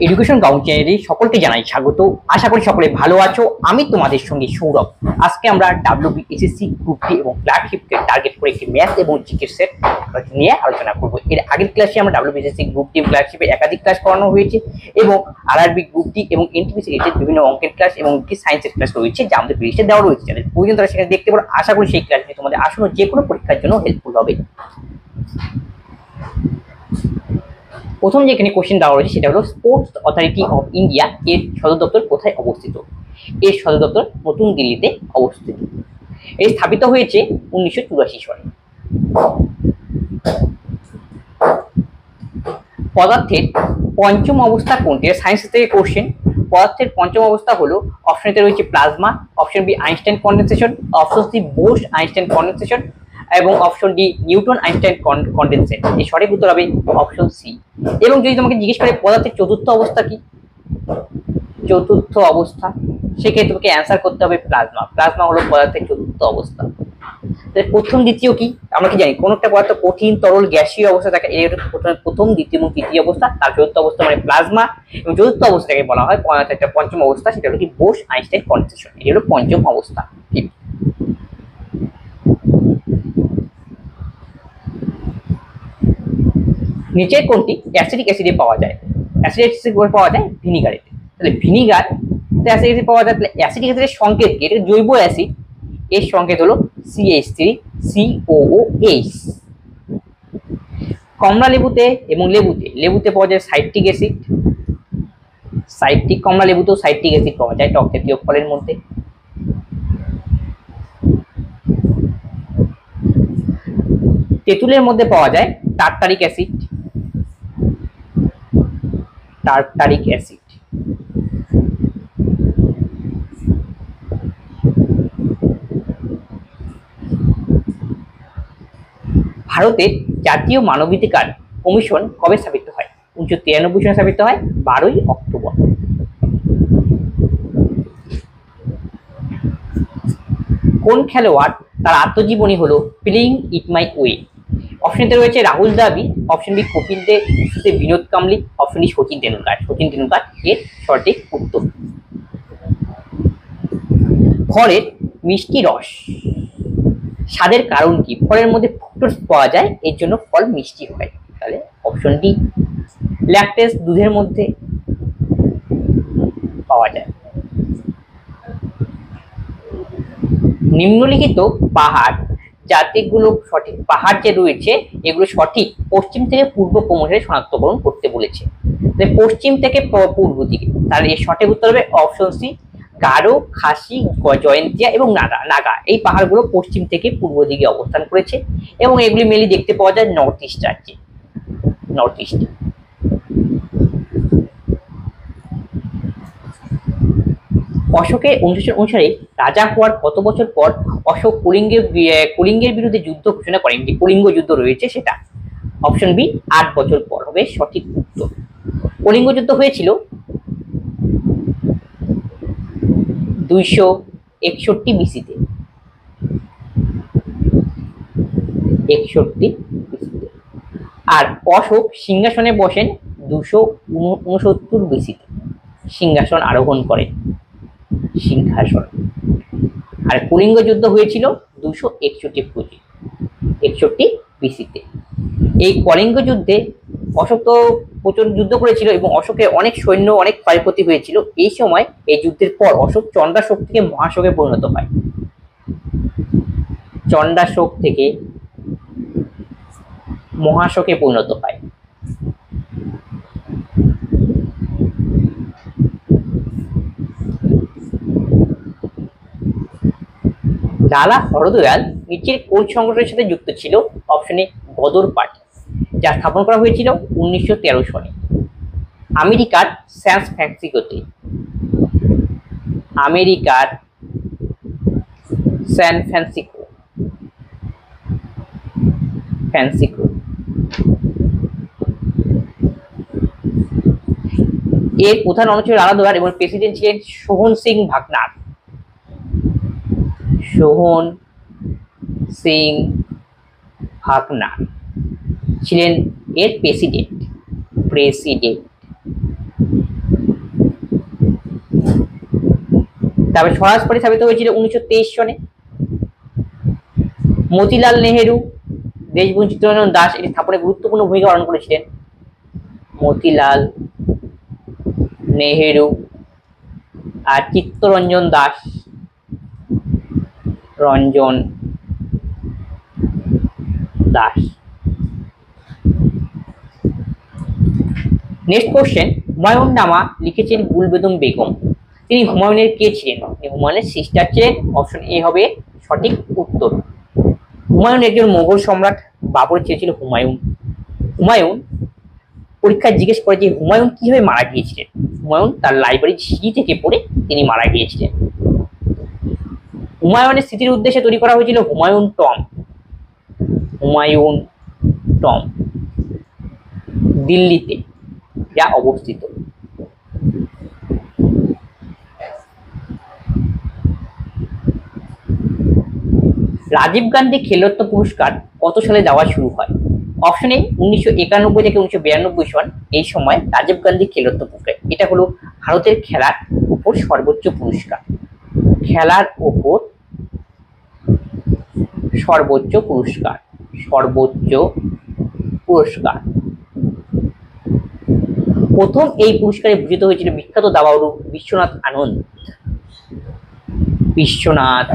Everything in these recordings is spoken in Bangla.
এডুকেশন গ্রাউন্ড চ্যানেলে সকলকে জানাই স্বাগত। আশা করি সকলে ভালো আছো। আমি তোমাদের সঙ্গে সৌরভ। আজকে আমরা WBSSC গ্রুপ ডি এবং ক্লার্কশিপকে টার্গেট করে একটি ম্যাথ এবং জিকে সেট নিয়ে আলোচনা করব। এর আগের ক্লাসে আমরা WBSSC গ্রুপ ডি এবং ক্লার্কশিপের একাধিক ক্লাস করানো হয়েছে এবং RRB গ্রুপ ডি এবং NTPC এর বিভিন্ন অঙ্কের ক্লাস এবং একটি সায়েন্সের ক্লাস রয়েছে যা আমাদের প্লেলিস্টে দেওয়া রয়েছে। যাদের প্রয়োজন তারা সেখানে দেখতে পারো। আশা করি সেই ক্লাসটি তোমাদের আসন্ন যে কোনো পরীক্ষার জন্য হেল্পফুল হবে। প্রথম যে এখানে কোশ্চেন দেওয়া রয়েছে সেটা হলো স্পোর্টস অথরিটি অফ ইন্ডিয়া এর সদর দপ্তর কোথায় অবস্থিত? এর সদর দপ্তর নতুন দিল্লিতে অবস্থিত। এর স্থাপিত হয়েছে 1984 সালে। পদার্থের পঞ্চম অবস্থা কোনটি? সায়েন্স থেকে কোশ্চেন। পদার্থের পঞ্চম অবস্থা হলো অপশন এতে রয়েছে plasma, option B Einstein condensation, option C Bose Einstein condensation এবং option D Newton Einstein condensate. এই সঠিক উত্তর হবে অপশন সি। এবং যদি তোমাকে জিজ্ঞেস করে পদার্থের চতুর্থ অবস্থা কি, চতুর্থ অবস্থা, সেক্ষেত্রে তোমাকে অ্যান্সার করতে হবে প্লাজমা। প্লাজমা হলো পদার্থের চতুর্থ অবস্থা। প্রথম দ্বিতীয় কি আমরা কি জানি? কোন একটা পদার্থ কঠিন, তরল, গ্যাসীয় অবস্থা থাকে, এর প্রথম দ্বিতীয় এবং তৃতীয় অবস্থা। তার চতুর্থ অবস্থা মানে প্লাজমা এবং চতুর্থ অবস্থাকে বলা হয় একটা পঞ্চম অবস্থা, সেটা হলো কি বোস আইনস্টাইন কনডেনসেশন। এটি হলো পঞ্চম অবস্থা। নিচের কোনটি অ্যাসিডিক অ্যাসিডে পাওয়া যায়? অ্যাসিডিক অ্যাসিড পাওয়া যায় ভিনিগারে। তাহলে ভিনিগার অ্যাসিডিক অ্যাসিড পাওয়া যায়। তাহলে অ্যাসিডিক অ্যাসিডের সংকেত কি? এটা জৈব অ্যাসিড, এর সংকেত হলো CH3COOH। কমলা লেবুতে এবং লেবুতে পাওয়া যায় সাইট্রিক অ্যাসিড। কমলা লেবুতেও সাইট্রিক অ্যাসিড পাওয়া যায় টক জাতীয় ফলের মধ্যে। তেঁতুলের মধ্যে পাওয়া যায় টার্টারিক অ্যাসিড। ভারতের জাতীয় মানবাধিকার কমিশন কবে স্থাপিত হয়? 1993 সালে স্থাপিত হয় 12ই অক্টোবর। কোন খেলোয়াড় তার আত্মজীবনী হলো প্লেইং ইট মাই ওয়ে? অপশনতে রয়েছে Rahul Dravid, option B Kapil Dev, Vinod Kambli, option D Sachin Tendulkar. এর সঠিক উত্তর। ফলের মিষ্টি রস স্বাদের কারণ কি? ফলের মধ্যে ফ্রুকটোজ পাওয়া যায়, এর জন্য ফল মিষ্টি হয়। তাহলে অপশন ডি। ল্যাকটেজ দুধের মধ্যে পাওয়া যায়। নিম্নলিখিত পাহাড় জাতিগুলো সঠিক পাহাড় যে রয়েছে এগুলো সঠিক পশ্চিম থেকে পূর্ব ক্রমশে শনাক্তকরণ করতে বলেছে। পশ্চিম থেকে পূর্ব দিকে। তাহলে এর সঠিক উত্তর হবে অপশন সি গারো, খাসি, জয়ন্তিয়া এবং নাগা। এই পাহাড়গুলো পশ্চিম থেকে পূর্ব দিকে অবস্থান করেছে এবং এগুলি মেনলি দেখতে পাওয়া যায় নর্থ ইস্ট রাজ্যে। অশোকের অনুসারে রাজা হওয়ার কত বছর পর অশোক কলিঙ্গের বিরুদ্ধে যুদ্ধ ঘোষণা করেন? যে কলিঙ্গ যুদ্ধ রয়েছে সেটা। অপশন বি 8 বছর পর হবে সঠিক উত্তর। কলিঙ্গ যুদ্ধ হয়েছিল 261 বিসিতে। আর অশোক সিংহাসনে বসেন 269 বিসিতে। সিংহাসন আরোহণ করেন সিংহাসন। আর কলিঙ্গ যুদ্ধ হয়েছিল 261 বিসিতে। এই কলিঙ্গ যুদ্ধে অশোক তো প্রচুর যুদ্ধ করেছিল এবং অশোকের অনেক সৈন্য, অনেক ক্ষয়ক্ষতি হয়েছিল। এই সময় এই যুদ্ধের পর অশোক চণ্ডাশোক থেকে মহাশোকে পরিণত হয়। চণ্ডাশোক থেকে মহাশোকে পরিণত হয়। লালা হরদয়াল নিচের কোন সংগঠনের সাথে যুক্ত ছিল? অপশনে গদর পার্টি, যা স্থাপন করা হয়েছিল 1913 সালে আমেরিকার স্যান ফ্রান্সিসকোতে। এর প্রধান অনুচর লালা হরদয়াল এবং প্রেসিডেন্ট ছিলেন সোহন সিং ভাগনার। ছিলেন এর প্রেসিডেন্ট। তারপরে স্বরাজ প্রতিস্থাপিত হয়েছিল 1923 সনে। মতিলাল নেহেরু দেশবন্ধু চিত্তরঞ্জন দাস এটি স্থাপনে গুরুত্বপূর্ণ ভূমিকা পালন করেছিলেন। মতিলাল নেহেরু আর চিত্তরঞ্জন দাস, রঞ্জন দাস। নেক্সট কোশ্চেন, হুমায়ুন নামা লিখেছেন গুলবেদুম বেগম, তিনি হুমায়ুনের কে ছিলেন? হুমায়ুনের সিস্টার ছিলেন। অপশন এ হবে সঠিক উত্তর। হুমায়ুন একজন মোগল সম্রাট, বাবর চেয়েছিল হুমায়ুন। হুমায়ুন পরীক্ষায় জিজ্ঞেস করে যে হুমায়ুন কিভাবে মারা গিয়েছিলেন। হুমায়ুন তার লাইব্রেরির সিঁড়ি থেকে পড়ে তিনি মারা গিয়েছিলেন। হুমায়ুনের স্মৃতির উদ্দেশ্যে তৈরি করা হয়েছিল হুমায়ুন টম। হুমায়ুন টম দিল্লিতে যা অবস্থিত। রাজীব গান্ধী খেলরত্ন পুরস্কার কত সালে দেওয়া শুরু হয়? অপশনে 1991 থেকে 1992 সন এই সময় রাজীব গান্ধী খেলরত্ন পুরস্কার, এটা হলো ভারতের খেলার উপর সর্বোচ্চ পুরস্কার। খেলার উপর সর্বোচ্চ পুরস্কার, সর্বোচ্চ পুরস্কার। প্রথম এই পুরস্কারে ভূষিত হয়েছিল বিখ্যাত দাবাড়ু বিশ্বনাথ আনন্দ। বিশ্বনাথ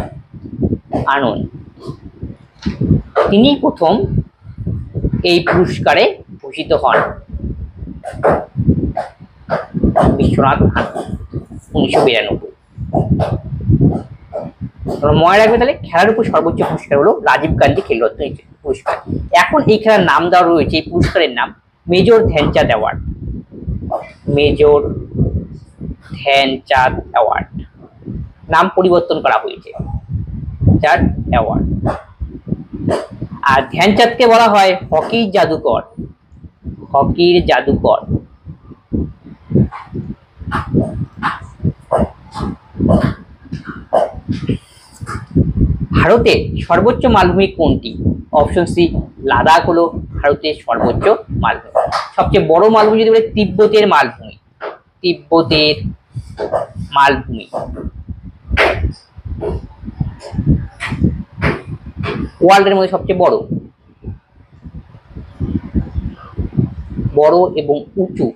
আনন্দ তিনি প্রথম এই পুরস্কারে ভূষিত হন। বিশ্বনাথ আনন্দ 1992। মনে রাখবে তাহলে খেলার উপর সর্বোচ্চ পুরস্কার হলো রাজীব গান্ধী খেলরত্ন পুরস্কার। এখন এই খেলার নাম দেওয়া রয়েছে, এই পুরস্কারের নাম major Dhyan Chand award. Major Dhyan Chand award নাম পরিবর্তন করা হয়েছে, চাঁদ অ্যাওয়ার্ড। আর ধ্যানচাঁদকে বলা হয় হকির জাদুকর। হকির জাদুকর। ভারতের সর্বোচ্চ মালভূমি কোনটি? অপশন সি লাদাখ হলো ভারতের সর্বোচ্চ মালভূমি। সবচেয়ে বড় মালভূমি যদি বলে তিব্বতের মালভূমি। তিব্বতের মালভূমি। ওয়ার্ল্ডের মধ্যে সবচেয়ে বড় এবং উঁচু।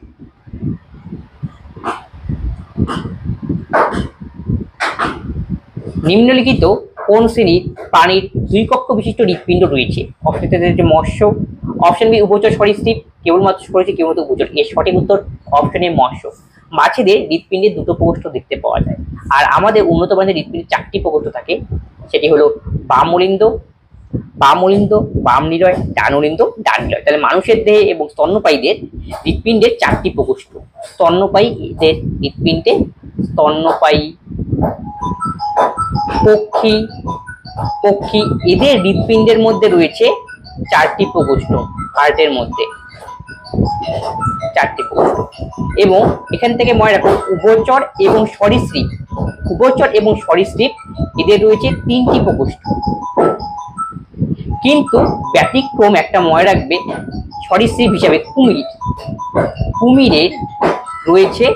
নিম্নলিখিত কোন শ্রেণীর প্রাণীর দুই কক্ষ বিশিষ্ট হৃৎপিণ্ড রয়েছে? অপশন এ মৎস্য, অপশন বি উভচর সরীসৃপ, কেবলমাত্র সরীসৃপ কেবলমাত্র উভচর। এর সঠিক উত্তর অপশন এ মৎস্য। মাছেদের হৃৎপিণ্ডে দুটো প্রকোষ্ঠ দেখতে পাওয়া যায়, আর আমাদের উন্নত মানের হৃৎপিণ্ডে 4টি প্রকোষ্ঠ থাকে। সেটি হলো বাম অলিন্দ, বাম নিলয়, ডান অলিন্দ, ডান নিলয়। তাহলে মানুষের দেহে এবং স্তন্যপায়ীদের হৃৎপিণ্ডের 4টি প্রকোষ্ঠ। স্তন্যপায়ীদের হৃৎপিণ্ডে, স্তন্যপায়ী, পক্ষী এদের হৃৎপিণ্ডের মধ্যে রয়েছে 4টি প্রকোষ্ঠ। হার্টের মধ্যে 4টি প্রকোষ্ঠ। এবং এখান থেকে মনে রাখো উভচর এবং সরীসৃপ এদের রয়েছে 3টি প্রকোষ্ঠ। কিন্তু ব্যতিক্রম একটা মনে রাখবে, সরীসৃপ হিসাবে কুমিরের রয়েছে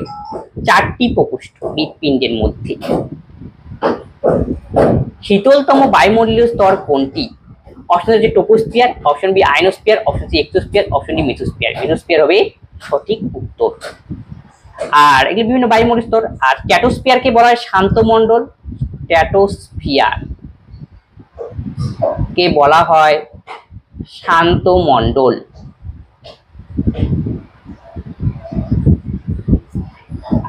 4টি প্রকোষ্ঠ হৃৎপিণ্ডের মধ্যে। শীতলতম বায়ুমণ্ডলীয় স্তর কোনটি? অপশন হচ্ছে troposphere, option B ionosphere, option C exosphere, option D mesosphere. Mesosphere হবে সঠিক উত্তর। আর এগুলি বিভিন্ন বায়ুমণ্ডলীয় স্তর। আর স্ট্র্যাটোস্ফিয়ারকে বলা হয় শান্ত মণ্ডল। স্ট্র্যাটোস্ফিয়ার কে বলা হয় শান্ত মণ্ডল।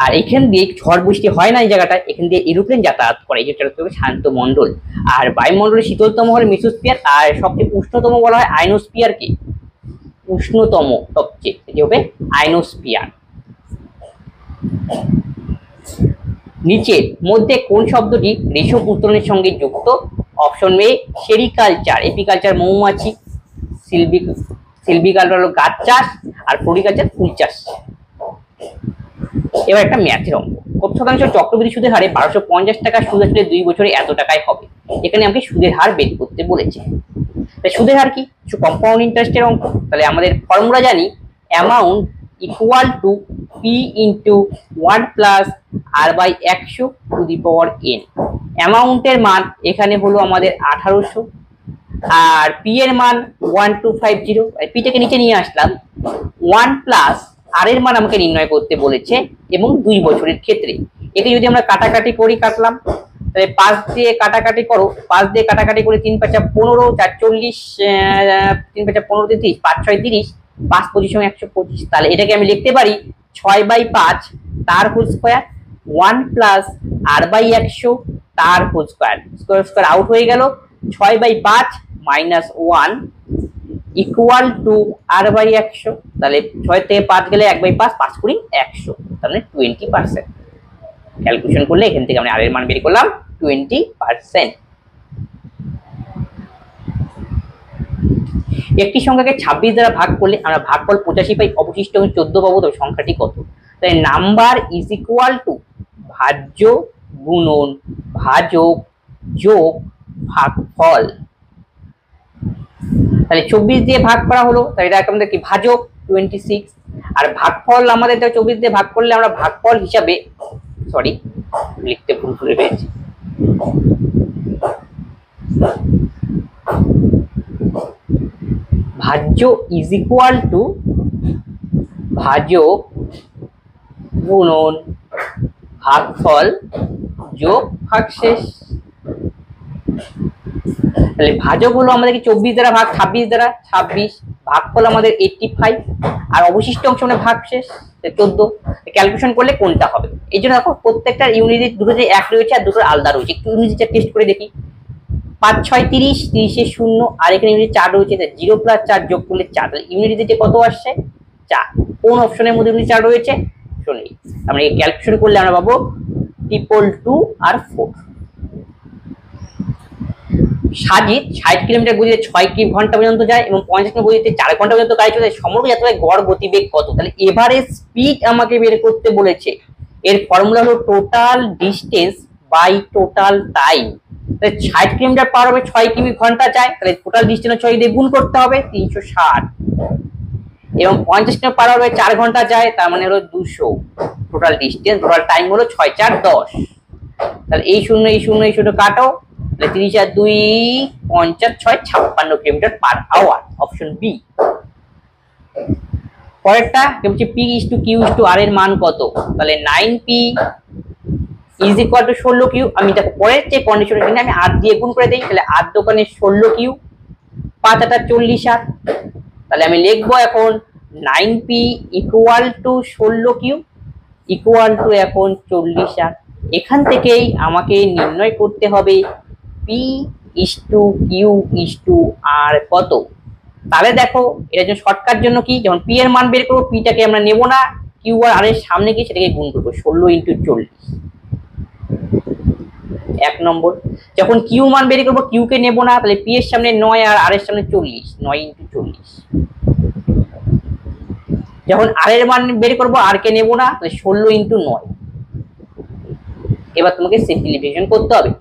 আর এখান দিয়ে ঝড় বৃষ্টি হয় না, এই জায়গাটা এখান দিয়ে এরোপ্লেন যাতায়াত করে, এই যেটা শান্ত মণ্ডল। আর বায়ুমণ্ডলের শীতলতম হল মেসোস্ফিয়ার, আর সবচেয়ে উষ্ণতম বলা হয় আয়নোস্ফিয়ারকে। উষ্ণতম সবচেয়ে এটি হবে আয়নোস্ফিয়ার। নিচের মধ্যে কোন শব্দটি রেশম উত্তোলনের সঙ্গে যুক্ত? অপশন এ সেরিকালচার, এপিকালচার মৌমাছি, সিলভিকালচার হলো গাছ চাষ, আর ফ্লোরিকালচার ফুল চাষ। এবার একটা ম্যাথের অঙ্ক। কত শতাংশ চক্রবৃদ্ধি সুদের হারে 1250 টাকা সুদ আসলে 2 বছরে এত টাকায় হবে? এখানে আমাকে সুদের হার বের করতে বলেছে। তাই সুদের হার কি? কম্পাউন্ড ইন্টারেস্টের অঙ্ক। তাহলে আমাদের ফর্মুলা জানি amount equal to P into 1 plus R by 100 to the power N. অ্যামাউন্টের মান এখানে হলো আমাদের 1800, আর পি এর মান 1250, পিটাকে নিচে নিয়ে আসলাম। 1 প্লাস আর এর মান আমাকে নির্ণয় করতে বলেছে এবং 2 বছরের ক্ষেত্রে। একে যদি আমরা কাটাকাটি করি, কাটলাম, তাহলে 5 দিয়ে কাটাকাটি করো, 5 দিয়ে কাটাকাটি করে 3 5 15, 4 40, 3 5 15 30, 5 6 30, 5 25 125। তাহলে এটাকে আমি লিখতে পারি 6/5 তার whole square 1 plus R by 100 তার whole square. Square square out হয়ে গেল। 6/5 minus 1 equal to R by 100। তাহলে 6 থেকে 5 গেলে 1/5, 5 কুড়ি 100, তাহলে 20%। ক্যালকুলেশন করলে এখান থেকে আমরা আর এর মান বের করলাম 20%। একটি সংখ্যাকে 26 দ্বারা ভাগ করলে আমরা ভাগফল 85 পাই, অবশিষ্ট 14 পাবো। তবে সংখ্যাটি কত? তাই নাম্বার ইজ ইকুয়াল টু ভাজ্য গুণন ভাজক যোগ ভাগফল। তাহলে 24 দিয়ে ভাগ করা হলো, তাই এটা আমাদের কি ভাজক 26, আর ভাগফল আমাদের 24 দিয়ে ভাগ করলে আমরা ভাগফল হিসাবে, সরি লিখতে ভুল করে পেয়েছি, ভাজ্য ইজ ইকুয়াল টু ভাজক গুণন ভাগফল যোগ ভাগশেষ। তাহলে ভাজক হলো আমাদের কি 24 দ্বারা ভাগ 26 দ্বারা 26, ভাগফল আমাদের 85, আর অবশিষ্ট অংশ মানে ভাগশেষ 14। ক্যালকুলেশন করলে কোনটা হবে? এই জন্য দেখো প্রত্যেকটা ইউনিটের দুটো যে এক রয়েছে আর দুটো আলাদা রয়েছে। একটু ইউনিটটা টেস্ট করে দেখি। 5 6 30, 30 এ 0, আর এখানে ইউনিট 4 রয়েছে, 0 প্লাস 4 যোগ করলে 4। তাহলে ইউনিটে কত আসছে? 4। কোন অপশনের মধ্যে ইউনিট 4 রয়েছে? শুনি আমরা এই ক্যালকুলেশন করলে আমরা পাবো 222 আর 4। সাজিদ 60 কিলোমিটার গতিতে 6 ঘন্টা পর্যন্ত যায় এবং 50 কিলোমিটার গতিতে 4 ঘন্টা পর্যন্ত গাড়ি চলে। সমগ্র যাত্রায় গড় গতিবেগ কত? তাহলে এভারেজ স্পিড আমাকে বের করতে বলেছে। এর ফর্মুলা হলো total distance by total time. তাহলে 60 কিলোমিটার পার হবে 6 কিমি ঘন্টা যায়, তাহলে টোটাল ডিস্টেন্স 6 দিয়ে গুণ করতে হবে 360, এবং 50 কিলোমিটার পার হবে 4 ঘন্টা যায়, তার মানে হলো 200। টোটাল ডিস্টেন্স, টোটাল টাইম হলো 6 4 10। তাহলে এই 0 এই 0 এই 0 কাটো, তাহলে 30 আর 2 50, 6 56 kilometre per hour. Option B. পরেরটা হচ্ছে P is to Q is to R এর মান কত? তাহলে 9P is equal to 16Q। আমি দেখো পরের যে কন্ডিশন এখানে আমি R দিয়ে গুণ করে দেই, তাহলে R দোকানে 16Q, 5 8 40 আর। তাহলে আমি লিখবো এখন 9P equal to 16Q equal to এখন 40 আর। এখান থেকেই আমাকে নির্ণয় করতে হবে P is to Q is to R কত। তাহলে দেখো এর জন্য শর্টকাট জন্য কি, যখন P এর মান বের করবো P টাকে আমরা নেব না, Q আর R এর সামনে গিয়ে সেটাকে গুণ করবো 16 ইন্টু 40। 1 নম্বর। যখন Q মান বের করবো Q কে নেব না, তাহলে P এর সামনে 9 আর R এর সামনে 40, 9 ইন্টু 40। যখন R এর মান বের করবো R কে নেব না, তাহলে 16 ইন্টু 9। এবার তোমাকে সিম্পলিফিকেশন করতে হবে।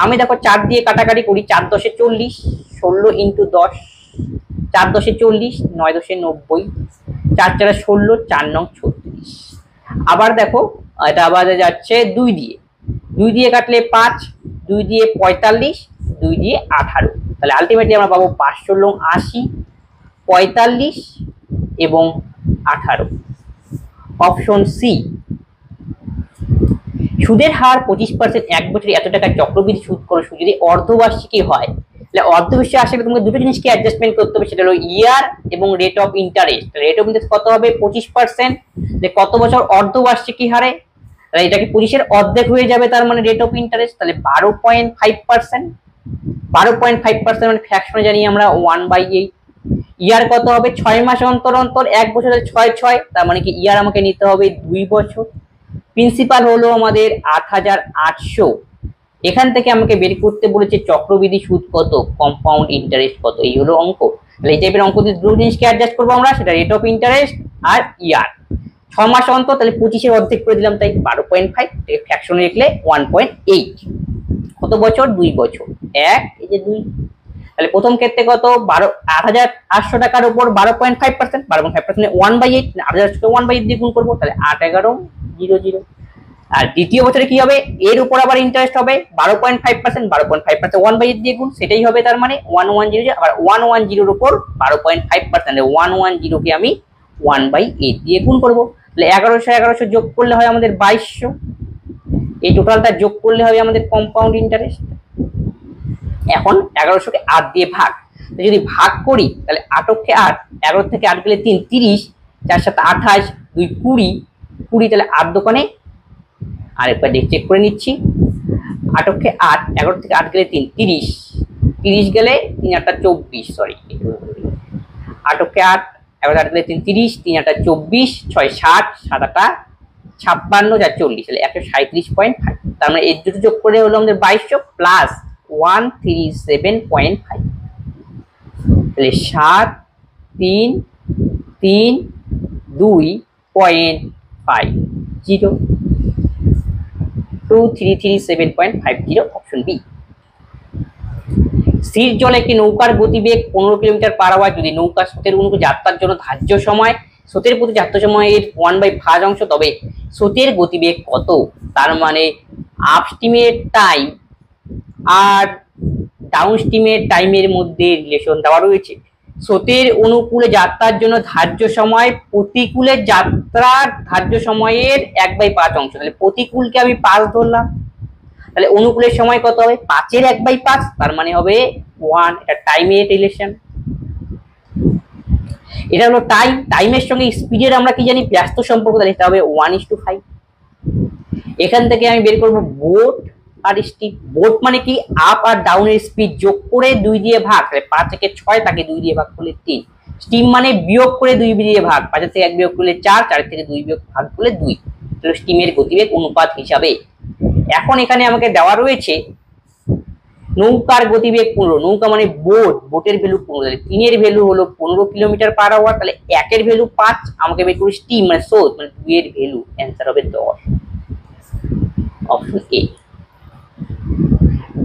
আমি দেখো 4 দিয়ে কাটাকাটি করি, 4 10 এ 40, 16 ইন্টু 10, 4 10 এ 40, 9 10 এ 90, 4 4 16, 4 9 36। আবার দেখো এটা আবার যাচ্ছে 2 দিয়ে, 2 দিয়ে কাটলে 5, 2 দিয়ে 45, 2 দিয়ে 18। তাহলে আলটিমেটলি আমরা পাবো 5 16 80, 45 এবং 18। Option C. সুদের হার 25%, 1 বছরে এত টাকা চক্রবৃদ্ধি সুদ করো, সুদ যদি অর্ধবার্ষিকী হয়, তাহলে অর্ধবার্ষিকী আসলে তোমাকে দুটো জিনিসকে অ্যাডজাস্টমেন্ট করতে হবে, সেটা হলো ইয়ার এবং rate of interest. Rate of interest কত হবে? 25%। যে কত বছর অর্ধবার্ষিকী হারে, তাহলে এটাকে 25-এর অর্ধেক হয়ে যাবে, তার মানে রেট অফ ইন্টারেস্ট। তাহলে 12.5%, 12.5% মানে ফ্র্যাকশনে জানি আমরা 1/8। ইয়ার কত হবে? 6 মাস অন্তর অন্তর, 1 বছরে 6 6, তার মানে কি ইয়ার আমাকে নিতে হবে 2 বছর। প্রিন্সিপাল হলো আমাদের 8800। এখান থেকে আমাকে বের করতে বলেছে চক্রবৃদ্ধি সুদ কত, কম্পাউন্ড ইন্টারেস্ট কত। এই হলো অঙ্ক। তাহলে এই টাইপের অঙ্ক দিয়ে দুটো জিনিসকে অ্যাডজাস্ট করবো আমরা, সেটা রেট অফ ইন্টারেস্ট আর ইয়ার। 6 মাস অন্তর, তাহলে 25-এর অর্ধেক করে দিলাম, তাই 12.5, ফ্র্যাকশনে লিখলে 1.8। কত বছর? 2 বছর। 1 এই যে 2, তাহলে প্রথম ক্ষেত্রে কত 8,800 টাকার উপর 12.5%, 12.5% 1/8, 8,800 কে 1/8 দিয়ে গুণ করবো, তাহলে 811,000। আর দ্বিতীয় বছরে কি হবে, এর উপর আবার ইন্টারেস্ট হবে 12.5%, 12.5% 1/8 দিয়ে গুণ, সেটাই হবে তার মানে 110। আবার 110 এর উপর 12.5%, 110 কে আমি 1/8 দিয়ে গুণ করবো, তাহলে 1100 যোগ করলে হয় আমাদের 2200। এই টোটালটা যোগ করলে হবে আমাদের কম্পাউন্ড ইন্টারেস্ট। এখন 1100 কে 8 দিয়ে ভাগ, যদি ভাগ করি তাহলে 8 কে 8, 11 থেকে 8 গেলে 3, 30, 4 7 28, 2 20, 20, তাহলে 8 দোকানে আরেকবার চেক করে নিচ্ছি, 8 কে 8, 11 থেকে 8 গেলে 3, 30, 30 গেলে 3 8 24, সরি 8 কে 8, 11 8 গেলে 3 30, 3 8 24, 6 60, 7 8 56, 4 40, তাহলে 137.5। তার মানে এর দুটো যোগ করে হলো আমাদের 2200 প্লাস 137.5, তাহলে 7 3 3 2.50, 2337.50, অপশন বি। স্থির জলে একটি নৌকার গতিবেগ 15 কিলোমিটার পার আওয়ার, যদি নৌকা স্রোতের অনুকূলে যাত্রার জন্য ধার্য সময়, স্রোতের প্রতি যাত্রা সময়ের 1/5 অংশ, তবে স্রোতের গতিবেগ কত? তার মানে আপস্ট্রিমের টাইম আর ডাউনস্ট্রিমের টাইমের মধ্যে রিলেশন দেওয়া রয়েছে। স্রোতের অনুকূলে যাত্রার জন্য ধার্য সময় প্রতিকূলে যাত্রার ধার্য সময়ের 1/5 অংশ, তাহলে প্রতিকূলকে আমি 5 ধরলাম, তাহলে অনুকূলের সময় কত হবে 5 এর 1/5, তার মানে হবে 1। এটা টাইমের রিলেশন। এটা হলো টাইম, টাইমের সঙ্গে স্পিডের আমরা কি জানি ব্যস্ত সম্পর্ক, তাহলে এটা হবে 1:5। এখান থেকে আমি বের করব বোট আর স্টিম। বোট মানে কি আপ আর ডাউনের স্পিড যোগ করে 2 দিয়ে ভাগ, তাহলে 5 থেকে 6, তাকে 2 দিয়ে ভাগ করলে 3। স্টিম মানে বিয়োগ করে 2 দিয়ে ভাগ, 5 থেকে 1 বিয়োগ করলে 4, 4 থেকে 2 বিয়োগ ভাগ করলে 2, তাহলে স্টিমের গতিবেগ অনুপাত হিসাবে। এখন এখানে আমাকে দেওয়া রয়েছে নৌকার গতিবেগ 15, নৌকা মানে বোট, বোটের ভ্যালু 15, তাহলে 3 এর ভ্যালু হলো 15 কিলোমিটার পার আওয়ার, তাহলে 1 এর ভ্যালু 5, আমাকে বের করি স্টিম মানে স্রোত মানে 2 এর ভ্যালু, অ্যান্সার হবে 10, অপশন এ।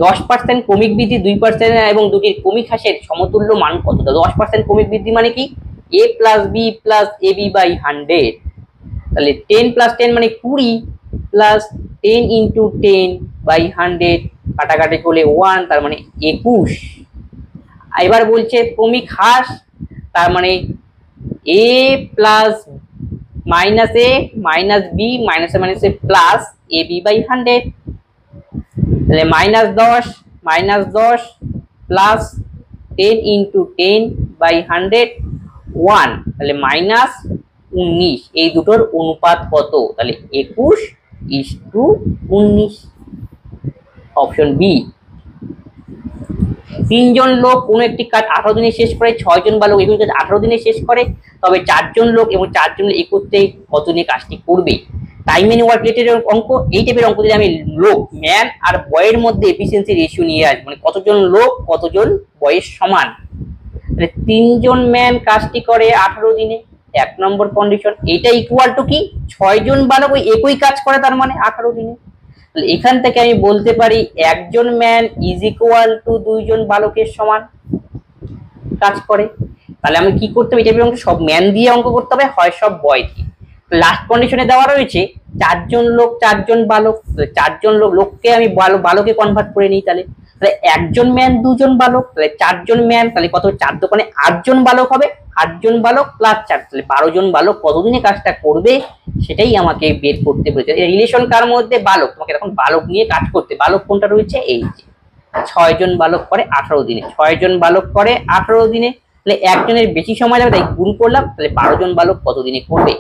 10% ক্রমিক বৃদ্ধি 2% এবং দুটির ক্রমিক হ্রাসের সমতুল্য মান কত? 10% ক্রমিক বৃদ্ধি মানে কি a plus B plus ab by 100, তাহলে 10 প্লাস 10 মানে 20 প্লাস 10 ইন্টু 10 বাই 100, কাটাকাটি করলে 1, তার মানে 21। এবার বলছে ক্রমিক হ্রাস, তার মানে a plus minus a minus b minus a minus a plus ab by 100, তাহলে -10 প্লাস 10 ইন্টু 10 বাই 100 1, তাহলে -19। এই দুটোর অনুপাত কত? তাহলে 21:19, অপশন বি। 3 জন লোক কোন একটি কাজ 18 দিনে শেষ করে, 6 জন বা লোক 21 কাজ 18 দিনে শেষ করে, তবে 4 জন লোক এবং 4 জন একত্রে কত দিনে কাজটি করবে? টাইম এন্ড ওয়ার্ক রিলেটেড অঙ্ক, এই টাইপের অঙ্ক দিলে আমি লোক ম্যান আর বয়ের মধ্যে এফিসিয়েন্সি রেশিও নিয়ে আসবো, মানে কতজন লোক কতজন বয়ের সমান। তাহলে 3 জন ম্যান কাজটি করে 18 দিনে, 1 নম্বর কন্ডিশন। এটা ইকুয়াল টু কি 6 জন বালক ওই একই কাজ করে, তার মানে 18 দিনে। তাহলে এখান থেকে আমি বলতে পারি একজন ম্যান ইজ ইকুয়াল টু 2 জন বালকের সমান কাজ করে। তাহলে আমি কি করতে হবে, এই টাইপের অঙ্ক সব ম্যান দিয়ে অঙ্ক করতে হবে, হয় সব বয় দিয়ে। লাস্ট কন্ডিশনে দেওয়া রয়েছে 4 জন লোক 4 জন বালক, 4 জন লোককে আমি বালকে কনভার্ট করে নিই, তাহলে একজন ম্যান 2 জন বালক, তাহলে 4 জন ম্যান, তাহলে কত 4 দোকানে 8 জন বালক হবে, 8 জন বালক প্লাস 4, তাহলে 12 জন বালক কতদিনে কাজটা করবে সেটাই আমাকে বের করতে বলেছে। রিলেশন কার মধ্যে? বালক। তোমাকে এখন বালক নিয়ে কাজ করতে, বালক কোনটা রয়েছে? এই যে 6 জন বালক করে 18 দিনে, 6 জন বালক করে 18 দিনে, তাহলে একজনের বেশি সময় লাগবে, তাই গুণ করলাম, তাহলে 12 জন বালক কতদিনে করবে?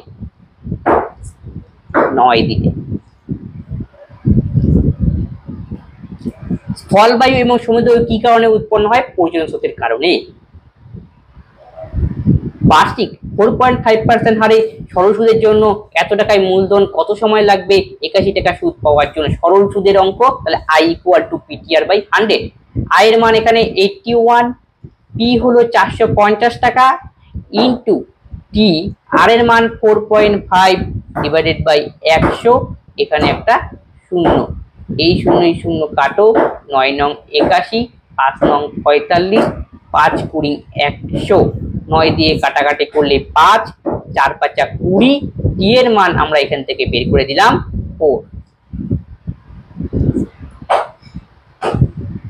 9 দিনে। স্থলবায়ু এবং সমুদ্র কি কারণে উৎপন্ন হয়? পর্যটন স্রোতের কারণে। বার্ষিক 4.5% হারে সরল সুদের জন্য এত টাকায় মূলধন কত সময় লাগবে 81 টাকা সুদ পাওয়ার জন্য? সরল সুদের অঙ্ক, তাহলে I = PTR / 100। I এর মান এখানে 81, P হলো 450 টাকা ইন্টু T, R এর মান 4.5 ডিভাইডেড বাই 100, এখানে একটা শূন্য, এই শূন্য কাটো, 9 নং 81, 5 নং 45, 5 20 100, 9 দিয়ে কাটাকাটি করলে 5, 4 5 20, টি এর মান আমরা এখান থেকে বের করে দিলাম 4।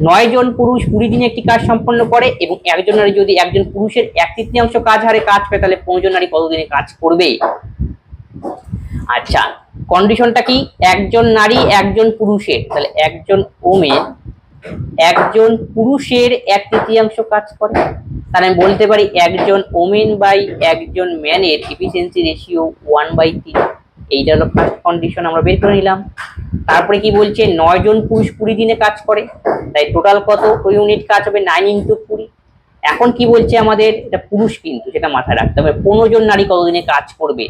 9 জন পুরুষ 20 দিনে একটি কাজ সম্পন্ন করে এবং একজন নারী যদি একজন পুরুষের 1/3 কাজ হারে কাজ পায় তাহলে 15 জন নারী কতদিনে কাজ করবে? আচ্ছা, কন্ডিশনটা কি? একজন নারী একজন পুরুষের, তাহলে একজন ওমেন একজন পুরুষের 1/3 কাজ করে, তাহলে আমি বলতে পারি একজন ওমেন বাই একজন ম্যানের এফিসিয়েন্সি রেশিও 1/3। এইটা হলো ফার্স্ট কন্ডিশন, আমরা বের করে নিলাম। তারপরে কি বলছে? 9 জন পুরুষ 20 দিনে কাজ করে, তাই টোটাল কত ইউনিট কাজ হবে? 9 × 20। এখন কি বলছে আমাদের? এটা পুরুষ কিন্তু, সেটা মাথায় রাখতে হবে। 15 জন নারী কতদিনে কাজ করবে?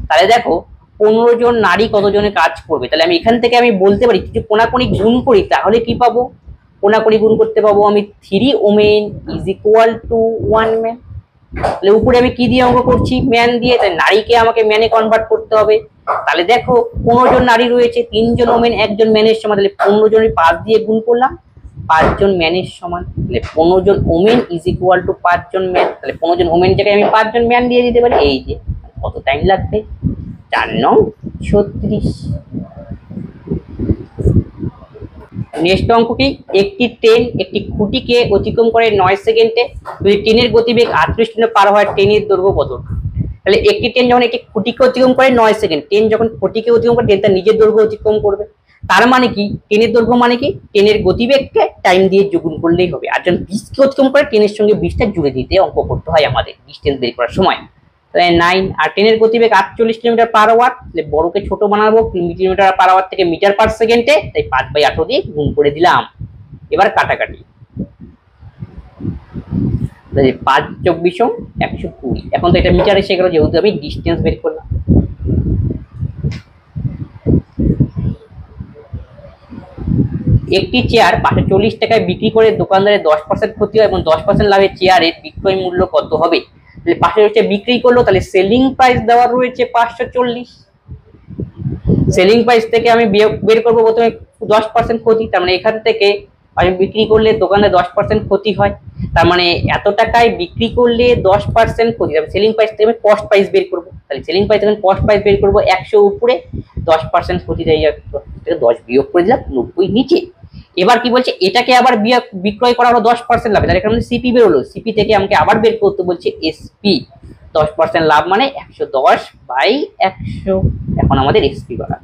তাহলে দেখো 15 জন নারী কতজনে কাজ করবে, তাহলে আমি এখান থেকে আমি বলতে পারি যদি কোনাকুনি গুণ করি তাহলে কি পাবো? কোনাকুনি গুণ করতে পাবো আমি 3 women is equal two 1 man. তাহলে উপরে আমি কি দিয়ে অঙ্ক করছি? ম্যান দিয়ে, তাই নারীকে আমাকে ম্যানে কনভার্ট করতে হবে। তাহলে দেখো 15 জন নারী রয়েছে, 3 জন ওমেন 1 জন ম্যানের সমান, তাহলে 15 জনের 5 দিয়ে গুণ করলাম, 5 জন ম্যানের সমান। তাহলে 15 জন ওমেন ইজ ইকুয়াল টু 5 জন ম্যান। তাহলে 15 জন ওমেন জায়গায় আমি 5 জন ম্যান দিয়ে দিতে পারি। এই যে কত টাইম লাগবে? 4 9 36। নেক্সট অঙ্ক কি? একটি ট্রেন একটি খুঁটিকে অতিক্রম করে 9 সেকেন্ডে, যদি ট্রেনের গতিবেগ 38 কিমি পার হয়, ট্রেনের দৈর্ঘ্য কত? তাহলে একটি ট্রেন যখন একটি খুঁটিকে অতিক্রম করে 9 সেকেন্ড, ট্রেন যখন খুঁটিকে অতিক্রম করে ট্রেন তার নিজের দৈর্ঘ্য অতিক্রম করবে। তার মানে কি? ট্রেনের দৈর্ঘ্য মানে কি? ট্রেনের গতিবেগকে টাইম দিয়ে যোগুন করলেই হবে। আর যখন 20কে অতিক্রম করে ট্রেনের সঙ্গে 20টা জুড়ে দিতে অঙ্ক করতে হয় আমাদের ডিস্টেন্স বের করার সময়। তাহলে 9, আর ট্রেনের গতিবেগ 48 কিলোমিটার পার আওয়ার, তাহলে বড়কে ছোট বানাবো, কিলোমিটার পার আওয়ার থেকে মিটার পার সেকেন্ডে, তাই 5/8 দিয়ে গুণ করে দিলাম। এবার কাটাকাটি, 5 24 120। এখন তো এটা মিটার এসে গেল যেহেতু আমি ডিস্টেন্স বের করলাম। একটি চেয়ার 540 টাকায় বিক্রি করে দোকানদারের 10% ক্ষতি হয় এবং 10% লাভে চেয়ারের বিক্রয় মূল্য কত হবে? তাহলে 540 বিক্রি করলো, তাহলে সেলিং প্রাইস দেওয়া রয়েছে 540। সেলিং প্রাইস থেকে আমি বের করবো প্রথমে 10% ক্ষতি, তার মানে এখান থেকে আমি বিক্রি করলে দোকানে 10% ক্ষতি হয়, তার মানে এত টাকায় বিক্রি করলে 10% ক্ষতি হবে। সেলিং প্রাইস থেকে আমি কস্ট প্রাইস বের করবো, তাহলে সেলিং প্রাইস থেকে কস্ট প্রাইস বের করবো 100 উপরে 10% ক্ষতি দেয়, 10 বিয়োগ করে দিলাম 90 নিচে। এবার কি বলছে? এটাকে আবার বিক্রয় করা হলো 10% লাভে, তাহলে এখানে সিপি বের হলো, সিপি থেকে আমাকে আবার বের করতে বলছে এসপি। 10% লাভ মানে 110/100। এখন আমাদের এসপি বাড়া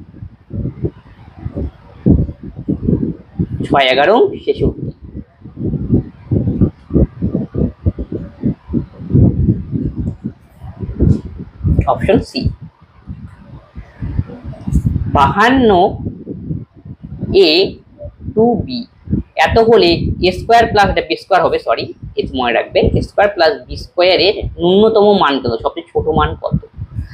6 11 66। Option C 52 A to B এত হলে A square plus B square হবে, সরি মনে রাখবেন, এ স্কোয়ার প্লাস বি স্কোয়ারের ন্যূনতম মান কত, সবচেয়ে ছোট মান কত?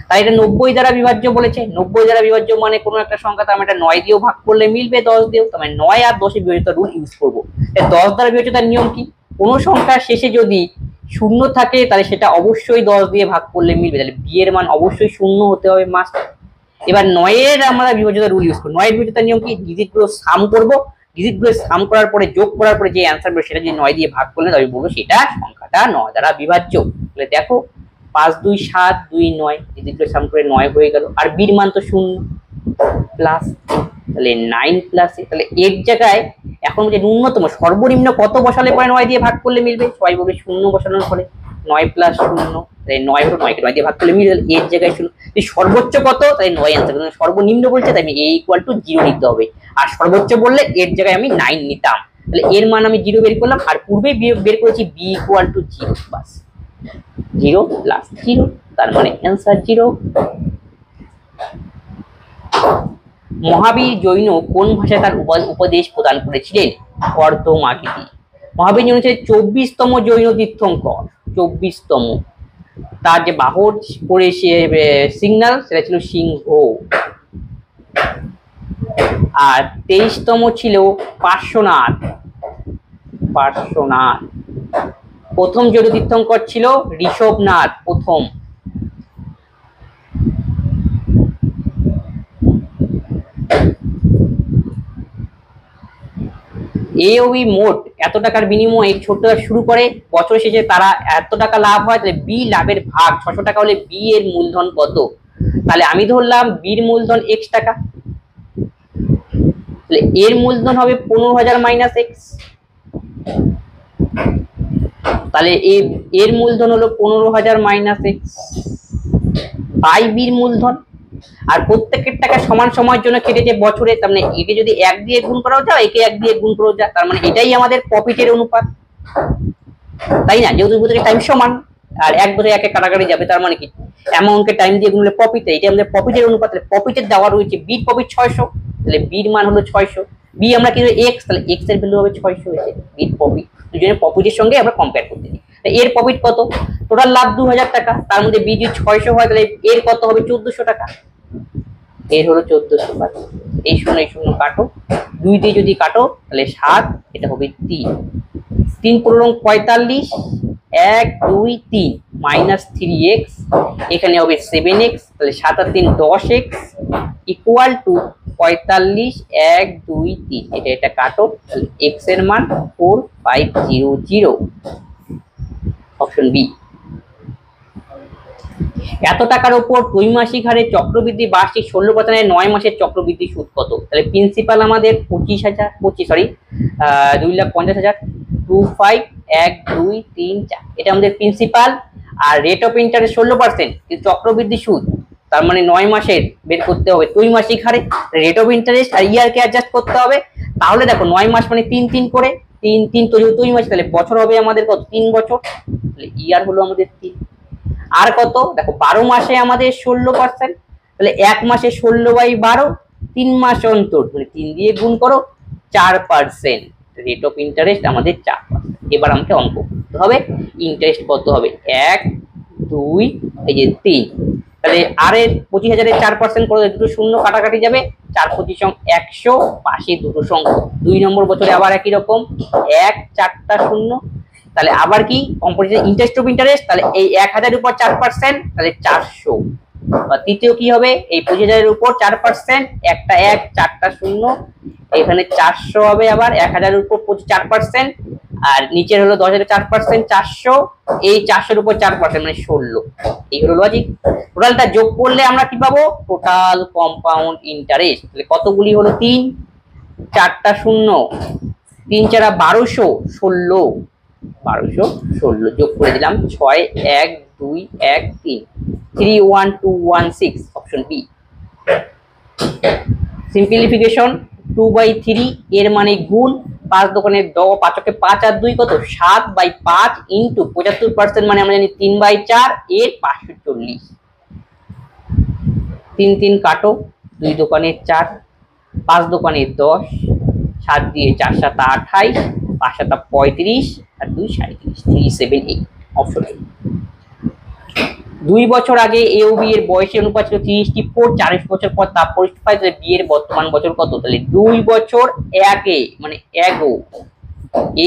তাই এটা 90 দ্বারা বিভাজ্য বলেছে। 90 দ্বারা বিভাজ্য মানে কোনো একটা সংখ্যা তো আমি এটা 9 দিয়েও ভাগ করলে মিলবে, 10 দিয়েও, তার মানে 9 আর 10 এর বিভাজ্যতা রুল ইউজ করবো। 10 দ্বারা বিভাজ্যতার নিয়ম কি? কোনো সংখ্যার শেষে যদি 0 থাকে তাহলে সেটা অবশ্যই 10 দিয়ে ভাগ করলে মিলবে, তাহলে বি এর মান অবশ্যই 0 হতে হবে মাস্ট। এবার 9 এর আমরা বিভাজ্যতা রুল ইউজ করব। 9 এর বিভাজ্যতার নিয়ম কি? ডিজিটগুলো সাম করব, ডিজিটগুলো সাম করার পরে যোগ করার পরে যে অ্যান্সার বেরোবে সেটা যদি 9 দিয়ে ভাগ করলে তবে বলবো সেটা সংখ্যাটা 9 দ্বারা বিভাজ্য। তাহলে দেখো 5 2 7 2 9, ডিজিটগুলো সাম করে 9 হয়ে গেল, আর বির মান তো 0 প্লাস, তাহলে 9 প্লাস, তাহলে এর জায়গায় এখন যে ন্যূনতম সর্বনিম্ন কত বসালে পরে 9 দিয়ে ভাগ করলে মিলবে? সবাই বলবে 0 বসানোর ফলে 9 প্লাস 0, তাই 9 হলো, 9 কে 9 দিয়ে ভাগ করলে মিলবে, এর জায়গায় 0। সর্বোচ্চ কত? তাই 9 অ্যান্সার, সর্বনিম্ন বলছে তাই আমি a = 0 নিতে হবে, আর সর্বোচ্চ বললে এর জায়গায় আমি 9 নিতাম। তাহলে এর মান আমি 0 বের করলাম, আর পূর্বে বের করেছি b = 0 বাস, 0 প্লাস 0, তার মানে অ্যান্সার 0। মহাবীর জৈন কোন ভাষায় তার উপদেশ প্রদান করেছিলেন? অর্ধমাগধী। মহাবীর জৈন ছিলেন 24তম জৈন তীর্থঙ্কর, 24তম। তার যে বাহন পরে সিগন্যাল সেটা ছিল সিংহ। আর 23তম ছিল পার্শ্বনাথ। পার্শ্বনাথ। প্রথম জৈন তীর্থঙ্কর ছিল ঋষভনাথ প্রথম। এ ও বি মোট এত টাকার বিনিময়ে ছোট শুরু করে, বছর শেষে তারা এত টাকা লাভ হয়, তাহলে বি লাভের ভাগ 600 টাকা হলে বি এর মূলধন কত? তাহলে আমি ধরলাম বির মূলধন এক্স টাকা, তাহলে এর মূলধন হবে 15,000 মাইনাস এক্স, তাহলে এর মূলধন হলো 15,000 মাইনাস এক্স বাই বির মূলধন। আর প্রত্যেকের টাকা সমান সময়ের জন্য কেটেছে বছরে, তার মানে একে যদি 1 দিয়ে গুণ করা যায়, একে 1 দিয়ে গুণ করা যায়, তার মানে এটাই আমাদের প্রফিটের অনুপাত, তাই না? যেহেতু প্রত্যেকের টাইম সমান আর 1 বছরে 1 কাটাকাটি যাবে, তার মানে কি অ্যামাউন্টকে টাইম দিয়ে গুণলে প্রফিট, এটা আমাদের প্রফিটের অনুপাত। তাহলে প্রফিটের দেওয়া রয়েছে বির প্রফিট 600, তাহলে বির মান হলো 600, বি আমরা কি এক্স, তাহলে এক্স এর ভ্যালু হবে 600 হয়েছে বির প্রফিট। দুজনের প্রফিটের সঙ্গে আমরা কম্পেয়ার করতে দিই। এর প্রফিট কত? টোটাল লাভ 2000 টাকা, তার মধ্যে বি যদি 600 হয় তাহলে এর কত হবে? 1400 টাকা। এর হলো 1400 টাকা। এই শূন্য এই শূন্য কাটো, 2 দিয়ে যদি কাটো তাহলে 7, এটা হবে 3, 3 পূরণ 45, 1 2 3 মাইনাস 3x, এখানে হবে 7x, তাহলে 7 আর 3 10x ইকুয়াল টু 45, 1 2 3, এটা কাটো, তাহলে x এর মান 4500, অপশন বি। এত টাকার উপর ত্রৈমাসিক হারে চক্রবৃদ্ধি বার্ষিক 16% 9 মাসের চক্রবৃদ্ধি সুদ কত? তাহলে প্রিন্সিপাল আমাদের 2,50,000 25 1 2 3 4, এটা আমাদের প্রিন্সিপাল। আর রেট অফ ইন্টারেস্ট 16%, কিন্তু চক্রবৃদ্ধি সুদ তার মানে 9 মাসের বের করতে হবে ত্রৈমাসিক হারে, রেট অফ ইন্টারেস্ট আর ইয়ারকে অ্যাডজাস্ট করতে হবে। তাহলে দেখো 9 মাস মানে 3 3 করে, 3 3 ত্রৈমাস, তাহলে বছর হবে আমাদের কত? 3 বছর, তাহলে ইয়ার হলো আমাদের 3। আর কত? দেখো 12 মাসে আমাদের 16%, তাহলে 1 মাসে 16/12, 3 মাস অন্তর, মানে 3 দিয়ে গুণ করো, 4%, রেট অফ ইন্টারেস্ট আমাদের 4%। এবার আমাকে অঙ্ক করতে হবে ইন্টারেস্ট কত হবে, 1 2 এই যে 3, তাহলে আর এর 25,000 এর 4% করে দুটো শূন্য কাটাকাটি যাবে, 4 25 100, পাশে দুটো সংখ্যা। 2 নম্বর বছরে আবার একই রকম 1 4টা শূন্য, তাহলে আবার কি কম্পোজিশন ইন্টারেস্ট অফ ইন্টারেস্ট, তাহলে এই 1000 এর উপর 4%, তাহলে 400। বা তৃতীয় কি হবে, এই 25,000 এর উপর 4%, একটা 1 4টা শূন্য, এখানে 400 হবে, আবার 1000 এর উপর 4%, আর নিচের হলো 10,000 এর 4%, 400, এই 400 এর উপর 4% মানে 16। এই হলো লজিক। টোটালটা যোগ করলে আমরা কি পাবো? Total compound interest. তাহলে কতগুলি হলো? 3, 4টা শূন্য, 3 4 1200, 16, 1216 যোগ করে দিলাম, 6 1 2 1 3, 31216, অপশন বি। সিম্পলিফিকেশন 2/3 এর মানে গুণ, 5 দোকানে 10, 5 5 আর 2 কত? 7/5 ইন্টু 75% মানে আমরা জানি 3/4, এর 540, 3 3 কাটো, 2 দোকানে 4, 5 দোকানে 10, 7 দিয়ে 4 7 28, 5 7 35 আর 2 37, 378, অপশন এ। 2 বছর আগে এ ও বি এর বয়সের অনুপাত ছিল 3:4, 40 বছর পর তা পরিস্থিতি পায়, তাহলে বি এর বর্তমান বছর কত? তাহলে 2 বছর আগে মানে এগো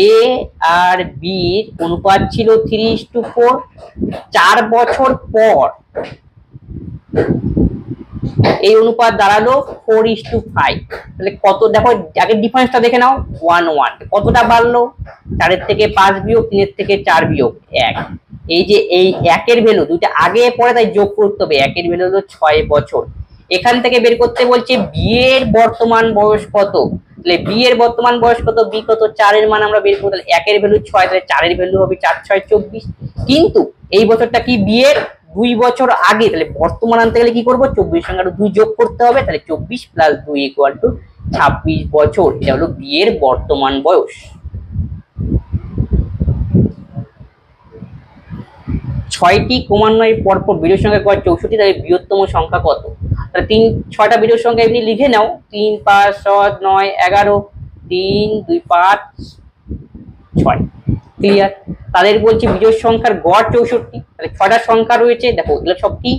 এ আর বি এর অনুপাত ছিল 3:4, 4 বছর পর এই অনুপাত দাঁড়ালো 4:5, তাহলে কত? দেখো আগের ডিফারেন্সটা দেখে নাও, 1 1, কতটা বাড়লো? 4 এর থেকে 5 বিয়োগ, 3 এর থেকে 4 বিয়োগ 1, এই যে এই 1 এর ভ্যালু দুইটা আগে পরে তাই যোগ করতে হবে, 1 এর ভ্যালু হলো 6 বছর। এখান থেকে বের করতে বলছে বি এর বর্তমান বয়স কত, তাহলে বি এর বর্তমান বয়স কত, বি কত, 4 এর মান আমরা বের করব, তাহলে 1 এর ভ্যালু 6, তাহলে 4 এর ভ্যালু হবে 4 6 24, কিন্তু এই বছরটা কি বি এর 2 বছর আগে, তাহলে বর্তমান আনতে গেলে কি করব, 24 সঙ্গে আরো 2 যোগ করতে হবে, তাহলে 24 + 2 = 26 বছর, এটা হলো বি এর বর্তমান বয়স। 6টি ক্রমান্বয়ে পরপর বিজোড় সংখ্যা কয় 64, তাহলে বৃহত্তম সংখ্যা কত? তাহলে 6টা বিজোড় সংখ্যা এমনি লিখে নাও, 3 5 7 9 11, 3 2 5 6, ক্লিয়ার? তাদের বলছি বিজোড় সংখ্যার গড় 64, তাহলে 6টা সংখ্যা রয়েছে, দেখো এগুলো সব কি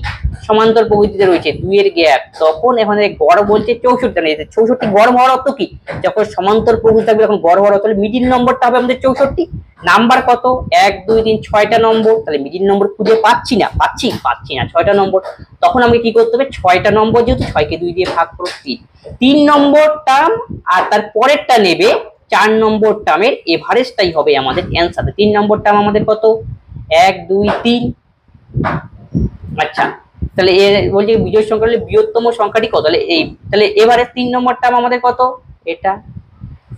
সমান্তর প্রকৃতিতে রয়েছে, 2 এর গ্যাপ, তখন এখানে গড় বলছে 64, মানে 64 গড় হওয়ার অর্থ কি, যখন সমান্তর প্রকৃতি থাকবে তখন গড় হওয়ার অর্থ হলো মিডিল নম্বরটা হবে আমাদের 64। নাম্বার কত? 1 2 3 6টা নম্বর, তাহলে মিডিল নম্বর খুঁজে পাচ্ছি না, 6টা নম্বর, তখন আমাকে কি করতে হবে, 6টা নম্বর যেহেতু 6 কে 2 দিয়ে ভাগ করো 3 নম্বর টার্ম আর তার পরেরটা নেবে, 4 নম্বর টার্মের এভারেজটাই হবে আমাদের অ্যান্সার। 3 নম্বর টার্ম আমাদের কত, 1 2 3। আচ্ছা, তাহলে এ বলছে বিজোড় সংখ্যা হলে বৃহত্তম সংখ্যাটি কত, তাহলে এভারেজ 3 নম্বর টার্ম আমাদের কত, এটা।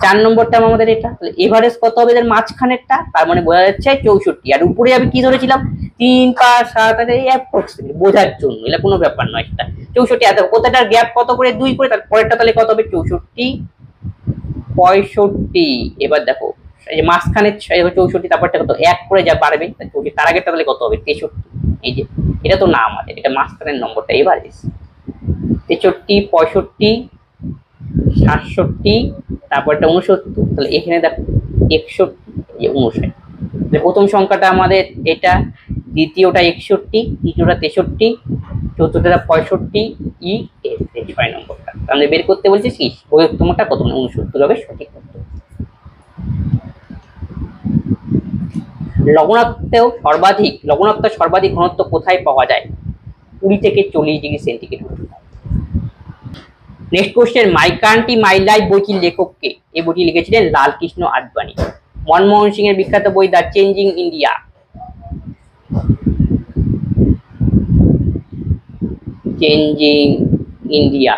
4 নম্বর টার্ম আমাদের এটা, তাহলে এভারেজ কত হবে এদের মাঝখানেরটা, তার মানে বোঝা যাচ্ছে 64। আর উপরে আমি কি ধরেছিলাম 3 5 7 এই অ্যাপ্রক্সিমেটলি বোঝার জন্য, এটা কোনো ব্যাপার নয়। এটা 64, এত প্রত্যেকটার গ্যাপ কত করে 2 করে, তার পরেরটা তাহলে কত হবে 64 65। এবার দেখো এই যে মাঝখানে 64, তারপরটা কত 1 করে যা বাড়বে, তার আগেরটা তাহলে কত হবে 63। এই যে এটা তো না আমাদের, এটা মাঝখানের নম্বরটা এভারেজ। 63 65 67, তারপরটা 69, তাহলে এখানে দেখো 61 59। প্রথম সংখ্যাটা আমাদের এটা, দ্বিতীয়টা 61, তৃতীয়টা 63, চতুর্থটা 65, ই এর 6 নম্বরটা আমরা বের করতে বলছি। কি বৃহত্তমটা কত, 69 হবে সঠিক উত্তর। লবণাক্তের সর্বাধিক ঘনত্ব কোথায় পাওয়া যায়, 20 থেকে 40 degree centigrade. Next question, my country my life বইটির লেখককে? এই বইটি লিখেছিলেন লালকৃষ্ণ আদবানি। মনমোহন সিং এর বিখ্যাত বই দ্য চেঞ্জিং ইন্ডিয়া,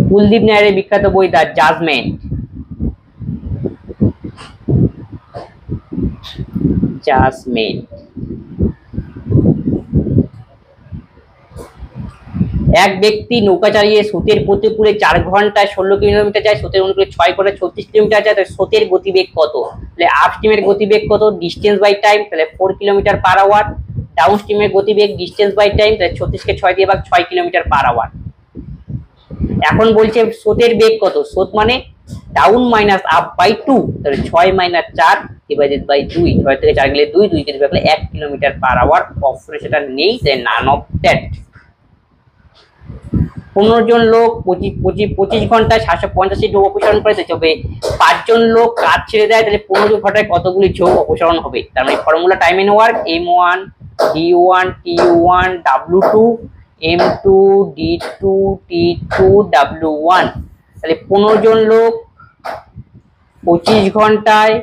কুলদীপ নায়ারের বিখ্যাত বই দ্য জাজমেন্ট, এক ব্যক্তি নৌকা চালিয়ে স্রোতের প্রতিকূলে 4 ঘন্টায় 16 কিলোমিটার যায়, স্রোতের অনুকূলে 6 ঘন্টায় 36 কিলোমিটার যায়, তাহলে স্রোতের গতিবেগ কত? তাহলে আপ স্ট্রিমের গতিবেগ কত, ডিস্টেন্স বাই টাইম, তাহলে 4 কিলোমিটার পার আওয়ার। ডাউন স্ট্রিমের গতিবেগ ডিস্টেন্স বাই টাইম, তাহলে 36 কে 6 দিয়ে ভাগ, 6 কিলোমিটার পার আওয়ার। এখন বলছে স্রোতের বেগ কত, স্রোত মানে ডাউন মাইনাস আপ বাই 2, তাহলে 6 মাইনাস 4 ডিভাইডেড বাই 2, 6 থেকে 4 গেলে 2, 2 কে 2 ভাগলে 1 কিলোমিটার পার আওয়ার। অপশনে সেটা নেই, তাই নান অফ দ্যাট। 15 জন লোক 25 ঘন্টায় 785 ঝোপ অপসারণ করে, তবে 5 জন লোক কাজ ছেড়ে দেয়, তাহলে 15 ঘন্টায় কতগুলি ঝোপ অপসারণ হবে? তার মানে formula time and work, M1 D1 T1 W2 M2 D2 T2 W1। তাহলে 15 জন লোক 25 ঘন্টায়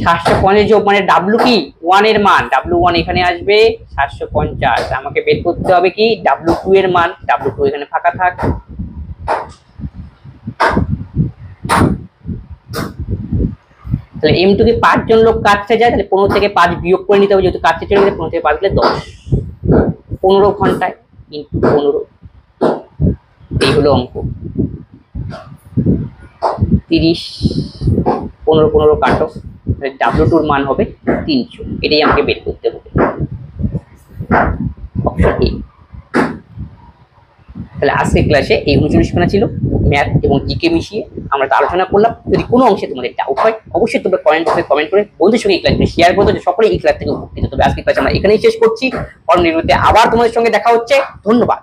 750 ঝোপ, মানে W কি 1 এর মান, W1 এখানে আসবে 750। আমাকে বের করতে হবে কি W2 এর মান, W2 এখানে ফাঁকা থাক। তাহলে M2 কে 5 জন লোক কাটতে যায়, তাহলে 15 থেকে 5 বিয়োগ করে নিতে হবে, যেহেতু কাটতে চলে গেলে 15 থেকে 5 গেলে 10। 15 ঘন্টায় ইনটু 15, এই হলো অঙ্ক। 30 15 15 কাটো, W2 এর মান হবে 300। এটাই আমাকে বের করতে হবে, অপশন এ। তাহলে আজকের ক্লাসে এই 39খানা ছিল ম্যাথ এবং জিকে মিশিয়ে আমরা আলোচনা করলাম। যদি কোনো অংশে তোমাদের ডাউট হয় অবশ্যই তোমরা কমেন্ট করে বন্ধুদের সঙ্গে এই ক্লাসটি শেয়ার করতে, যে সকলেই এই ক্লাস থেকে উপকৃত। তবে আজকের ক্লাস আমরা এখানেই শেষ করছি। পরবর্তী ভিডিওতে আবার তোমাদের সঙ্গে দেখা হচ্ছে। ধন্যবাদ।